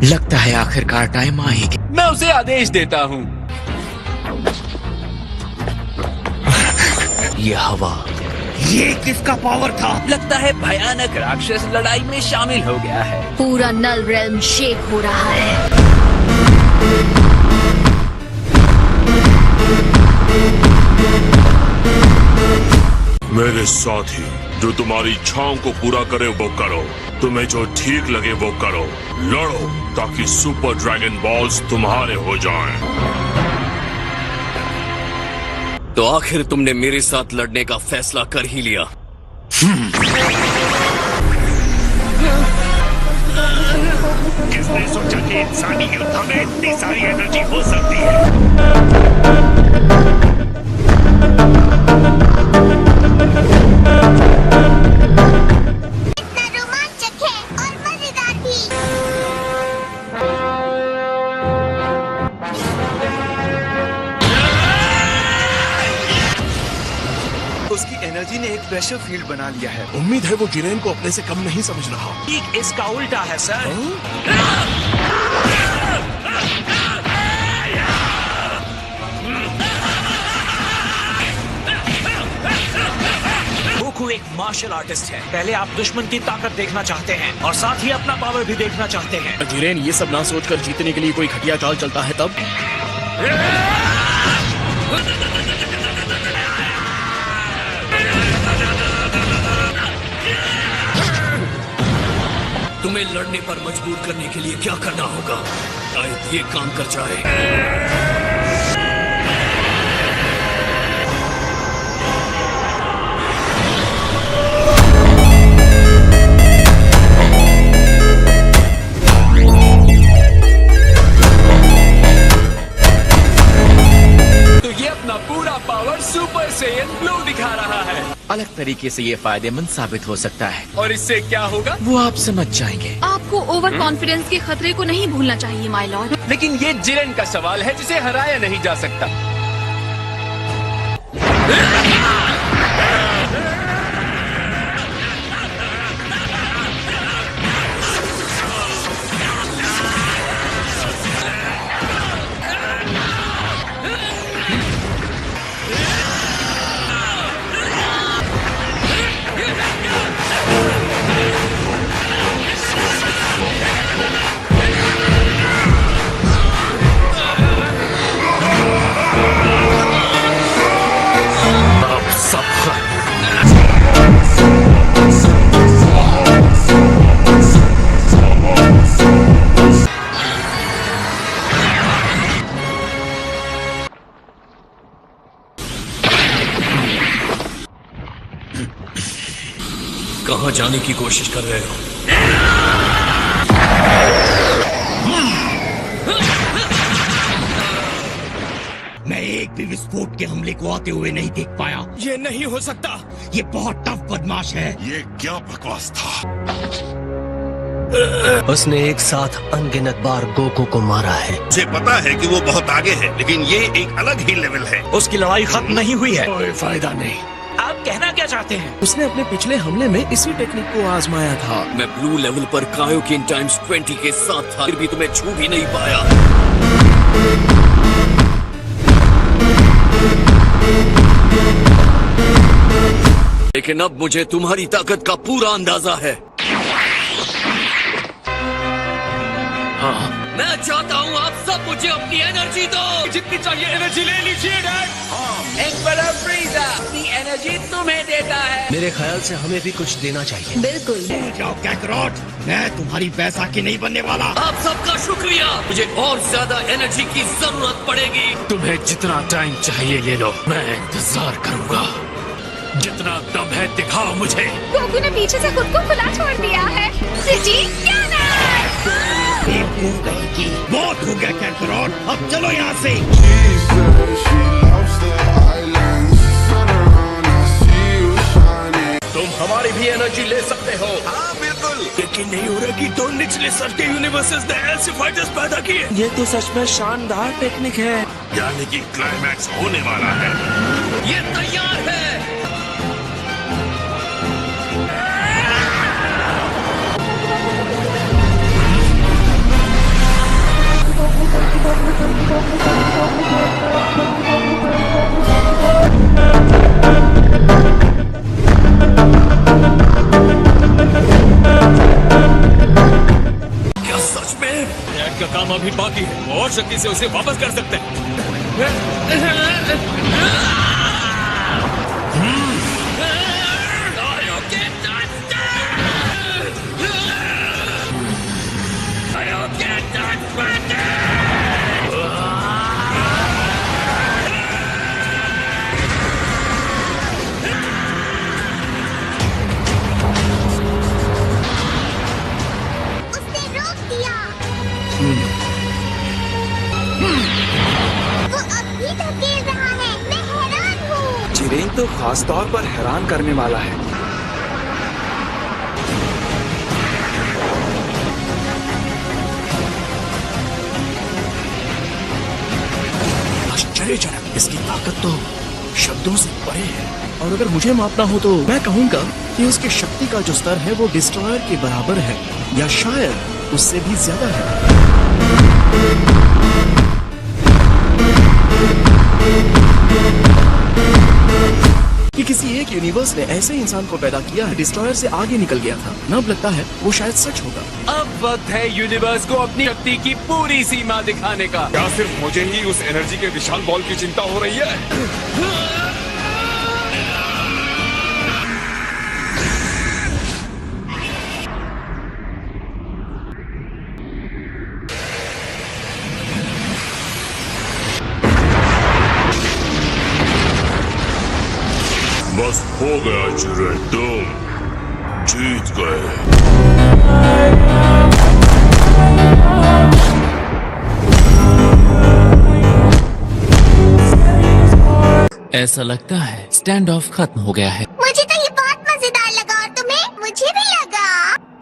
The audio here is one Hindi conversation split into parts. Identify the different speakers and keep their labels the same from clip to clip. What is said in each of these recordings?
Speaker 1: लगता है आखिरकार टाइम आ ही गया।
Speaker 2: मैं उसे आदेश देता हूँ।
Speaker 1: ये हवा,
Speaker 3: ये किसका पावर था?
Speaker 2: लगता है भयानक राक्षस लड़ाई में शामिल हो गया है।
Speaker 4: पूरा नल रेल्म शेक हो रहा है।
Speaker 5: मेरे साथी, जो तुम्हारी इच्छाओं को पूरा करे वो करो, तुम्हें जो ठीक लगे वो करो। लड़ो ताकि सुपर ड्रैगन बॉल्स तुम्हारे हो जाएं।
Speaker 6: तो आखिर तुमने मेरे साथ लड़ने का फैसला कर ही लिया।
Speaker 3: किसने सोचा कि इंसानी युद्ध में इतनी सारी एनर्जी हो सकती है?
Speaker 7: इतना रोमांचक है और मजेदार भी।
Speaker 8: उसकी एनर्जी ने एक प्रेशर फील्ड बना लिया है। उम्मीद है वो जिरेन को अपने से कम नहीं समझ रहा।
Speaker 3: ठीक इसका उल्टा है सर। गोकू एक मार्शल आर्टिस्ट है। पहले आप दुश्मन की ताकत देखना चाहते हैं और साथ ही अपना पावर भी देखना चाहते हैं।
Speaker 8: जिरेन ये सब ना सोचकर जीतने के लिए कोई घटिया चाल चलता है तब।
Speaker 6: तुम्हें लड़ने पर मजबूर करने के लिए क्या करना होगा? शायद ये काम कर जाए।
Speaker 2: तो ये अपना पूरा पावर सुपर सेयन ब्लू दिखा रहा है।
Speaker 1: अलग तरीके से ये फायदेमंद साबित हो सकता है।
Speaker 2: और इससे क्या होगा?
Speaker 1: वो आप समझ जाएंगे।
Speaker 4: आपको ओवर कॉन्फिडेंस के खतरे को नहीं भूलना चाहिए माय लॉर्ड।
Speaker 2: लेकिन ये जिरेन का सवाल है जिसे हराया नहीं जा सकता।
Speaker 6: कहाँ जाने की कोशिश कर रहे हो?
Speaker 3: मैं एक भी विस्फोट के हमले को आते हुए नहीं देख पाया।
Speaker 8: ये नहीं हो सकता।
Speaker 3: ये बहुत टफ बदमाश है।
Speaker 5: ये क्या बकवास था?
Speaker 9: उसने एक साथ अनगिनत बार गोकू को मारा है।
Speaker 5: मुझे पता है कि वो बहुत आगे है, लेकिन ये एक अलग ही लेवल है।
Speaker 3: उसकी लड़ाई खत्म नहीं हुई है।
Speaker 8: कोई फायदा नहीं।
Speaker 3: आप कहना क्या चाहते हैं?
Speaker 8: उसने अपने पिछले हमले में इसी टेक्निक को आजमाया था।
Speaker 6: मैं ब्लू लेवल पर कायोकिन टाइम्स 20 के साथ था, फिर भी तुम्हें छू भी नहीं पाया। लेकिन अब मुझे तुम्हारी ताकत का पूरा अंदाजा है।
Speaker 1: हाँ,
Speaker 6: मैं चाहता हूँ आप सब मुझे अपनी एनर्जी दो।
Speaker 2: जितनी चाहिए एनर्जी ले लीजिए डैड। एम्परर फ्रीजा अपनी एनर्जी तुम्हें देता है।
Speaker 9: मेरे ख्याल से हमें भी कुछ देना चाहिए।
Speaker 4: बिल्कुल।
Speaker 3: जाओ कैकरॉट, मैं तुम्हारी बैसाखी नहीं बनने वाला।
Speaker 6: आप सबका शुक्रिया। मुझे और ज्यादा एनर्जी की जरूरत पड़ेगी।
Speaker 1: तुम्हें जितना टाइम चाहिए ले लो, मैं इंतजार करूंगा। जितना दम है दिखाओ मुझे।
Speaker 4: गोकू ने पीछे से खुद को खुला छोड़ दिया है।
Speaker 3: बहुत हो गया कैकरॉट, अब चलो यहाँ से।
Speaker 8: तुम हमारी भी एनर्जी ले सकते हो।
Speaker 5: हाँ बिल्कुल।
Speaker 8: यकीन नहीं हो रहा कि दो निचले स्तर के यूनिवर्सेस ने ऐसे फाइटर्स पैदा किए।
Speaker 9: ये तो सच में शानदार टेक्निक है।
Speaker 5: यानी कि क्लाइमैक्स होने वाला है।
Speaker 6: ये तैयार है। क्षमा भी बाकी है, और शक्ति से उसे वापस कर सकते हैं।
Speaker 7: उसने रोक दिया। वो अब भी धकेल रहा है। मैं हैरान हूँ।
Speaker 8: जिरेन तो खास तौर पर हैरान करने वाला है।
Speaker 10: आश्चर्यजनक, इसकी ताकत तो शब्दों से परे है। और अगर मुझे मापना हो तो मैं कहूंगा कि उसकी शक्ति का जो स्तर है वो डिस्ट्रॉयर के बराबर है, या शायद उससे भी ज्यादा है। कि किसी एक यूनिवर्स ने ऐसे इंसान को पैदा किया है, डिस्ट्रॉयर से आगे निकल गया था। न अब लगता है वो शायद सच होगा।
Speaker 2: अब वक्त है यूनिवर्स को अपनी शक्ति की पूरी सीमा दिखाने का।
Speaker 8: क्या सिर्फ मुझे ही उस एनर्जी के विशाल बॉल की चिंता हो रही है?
Speaker 5: बस हो गया जिरेन, तुम जीत गए।
Speaker 1: ऐसा लगता है स्टैंड ऑफ खत्म हो गया है।
Speaker 7: मुझे तो ये बहुत मजेदार लगा। और तुम्हें? मुझे भी लगा।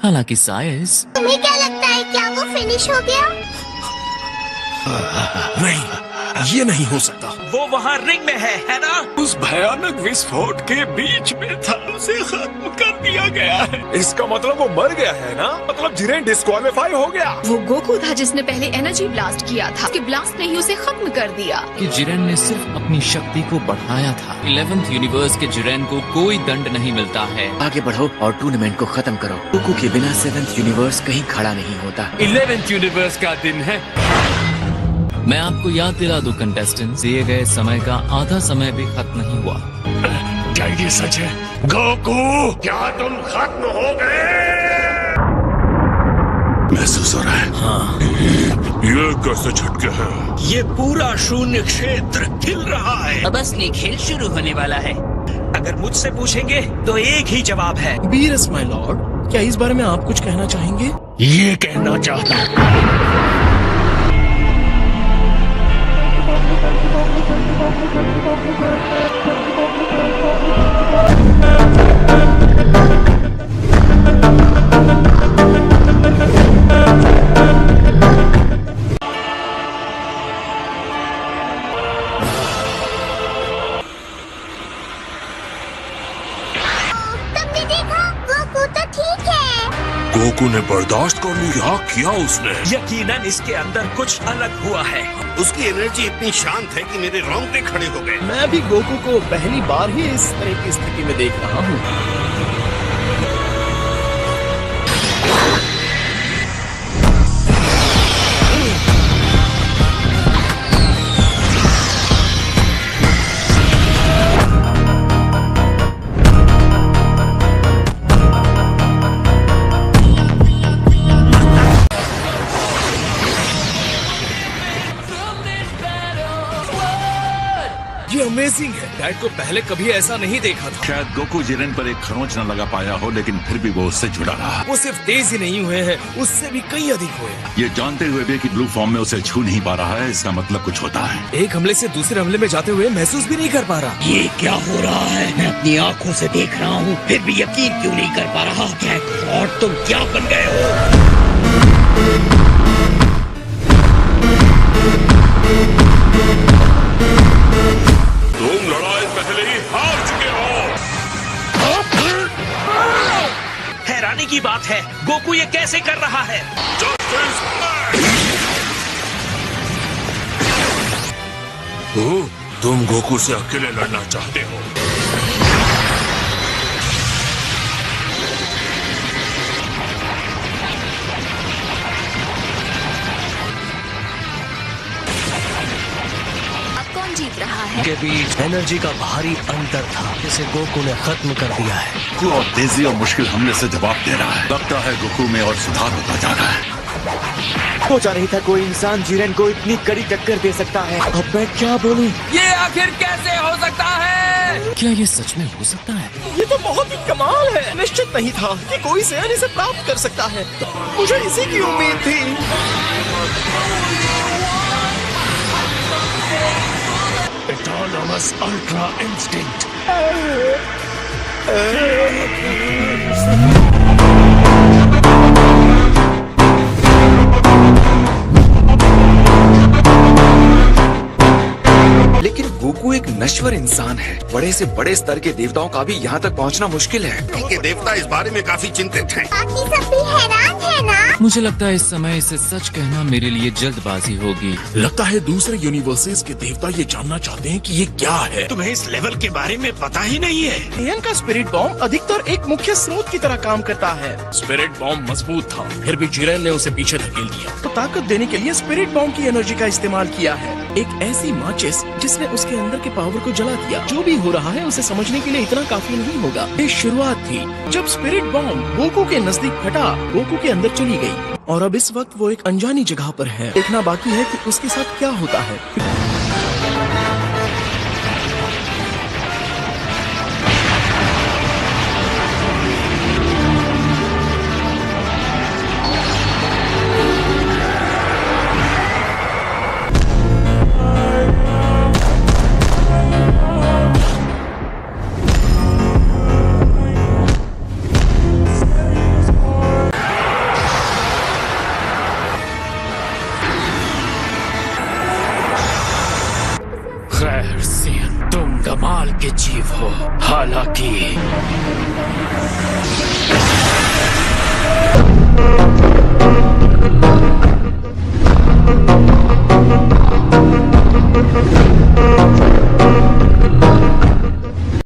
Speaker 1: हालांकि साइज,
Speaker 7: तुम्हें क्या लगता है, क्या वो फिनिश हो गया?
Speaker 10: नहीं, ये नहीं हो सकता।
Speaker 2: वो वहाँ रिंग में है ना?
Speaker 8: उस भयानक विस्फोट के बीच में था, उसे खत्म कर दिया गया है। इसका मतलब वो मर गया है ना? मतलब जिरेन डिस्क्वालीफाई हो गया।
Speaker 4: वो गोकू था जिसने पहले एनर्जी ब्लास्ट किया था। उसके ब्लास्ट ने ही उसे खत्म कर दिया।
Speaker 1: कि जिरेन ने सिर्फ अपनी शक्ति को बढ़ाया था। 11th यूनिवर्स के जिरेन को कोई दंड नहीं मिलता है।
Speaker 9: आगे बढ़ो और टूर्नामेंट को खत्म करो। गोकू के बिना 7th यूनिवर्स कहीं खड़ा नहीं होता।
Speaker 2: 11th यूनिवर्स का दिन है।
Speaker 1: मैं आपको याद दिला दूं कंटेस्टेंट, दिए गए समय का आधा समय भी खत्म नहीं हुआ।
Speaker 3: क्या ये सच है? गोकू, क्या तुम खत्म हो गए?
Speaker 5: महसूस हो रहा है? हाँ। ये कैसे झटके हैं?
Speaker 6: ये पूरा शून्य क्षेत्र हिल रहा है।
Speaker 2: अब असली खेल शुरू होने वाला है। अगर मुझसे पूछेंगे तो एक ही जवाब है।
Speaker 10: बीरस माय लॉर्ड, क्या इस बारे में आप कुछ कहना चाहेंगे?
Speaker 3: ये कहना चाहता हूँ।
Speaker 7: तुमने देखा? गोकू तो ठीक है।
Speaker 5: गोकू ने बर्दाश्त कर लिया, किया उसने।
Speaker 6: यकीनन इसके अंदर कुछ अलग हुआ है।
Speaker 3: उसकी एनर्जी इतनी शांत है कि मेरे रोंगटे खड़े हो गए।
Speaker 10: मैं भी गोकू को पहली बार ही इस तरह की स्थिति में देख रहा हूँ।
Speaker 6: ये अमेजिंग है। डैड को पहले कभी ऐसा नहीं देखा था।
Speaker 11: शायद गोकू जिरेन पर एक खरोंच न लगा पाया हो, लेकिन फिर भी वो उससे जुड़ा रहा।
Speaker 6: वो सिर्फ तेज ही नहीं हुए हैं, उससे भी कई अधिक हुए हैं।
Speaker 11: ये जानते हुए भी कि ब्लू फॉर्म में उसे छू नहीं पा रहा है, इसका मतलब कुछ होता है।
Speaker 6: एक हमले से दूसरे हमले में जाते हुए महसूस भी नहीं कर पा रहा।
Speaker 2: ये क्या हो रहा है? मैं अपनी आंखों से देख रहा हूँ, फिर भी यकीन क्यों नहीं कर पा रहा? और तुम क्या बन गए हो?
Speaker 5: तुम लड़ाई पहले ही हार चुके हो।
Speaker 2: हैरानी की बात है, गोकू ये कैसे कर रहा है?
Speaker 5: तुम गोकू से अकेले लड़ना चाहते हो?
Speaker 6: के बीच एनर्जी का भारी अंतर था, जिसे गोकू ने खत्म कर दिया है।
Speaker 11: गोकू और तेजी और मुश्किल हमले से जवाब दे रहा है। लगता है गोकू में और सुधार होता जा रहा है।
Speaker 9: सोचा नहीं था कोई इंसान जिरेन को इतनी कड़ी टक्कर दे सकता है। अब मैं क्या बोलूं?
Speaker 6: ये आखिर कैसे हो सकता है?
Speaker 10: क्या ये सच में हो सकता है? ये तो बहुत ही कमाल है। निश्चित नहीं था कि कोई सैन इसे प्राप्त कर सकता है। मुझे इसी की उम्मीद थी।
Speaker 3: Autonomous Ultra Instinct.
Speaker 9: लेकिन गोकू एक नश्वर इंसान है। बड़े से बड़े स्तर के देवताओं का भी यहाँ तक पहुँचना मुश्किल है।
Speaker 3: उनके देवता इस बारे में काफी चिंतित हैं।
Speaker 7: बाकी सब भी हैरान है ना?
Speaker 1: मुझे लगता है इस समय इसे सच कहना मेरे लिए जल्दबाजी होगी।
Speaker 10: लगता है दूसरे यूनिवर्सेस के देवता ये जानना चाहते हैं कि ये क्या है।
Speaker 3: तुम्हें इस लेवल के बारे में पता ही नहीं है।
Speaker 10: एयन का स्पिरिट बॉम्ब अधिकतर एक मुख्य स्रोत की तरह काम करता है। स्पिरिट बॉम्ब मजबूत था, फिर भी जिरेन ने उसे पीछे धकेल दिया। तो ताकत देने के लिए स्पिरिट बॉम्ब की एनर्जी का इस्तेमाल किया है। एक ऐसी माचिस जिसने उसके अंदर के पावर को जला दिया। जो भी हो रहा है उसे समझने के लिए इतना काफी नहीं होगा। ये शुरुआत थी जब स्पिरिट बॉम्ब गोकू के नजदीक फटा, गोकू के अंदर चली गई और अब इस वक्त वो एक अनजानी जगह पर है। देखना बाकी है कि उसके साथ क्या होता है।
Speaker 1: खैर सियन, तुम कमाल के जीव हो। हालांकि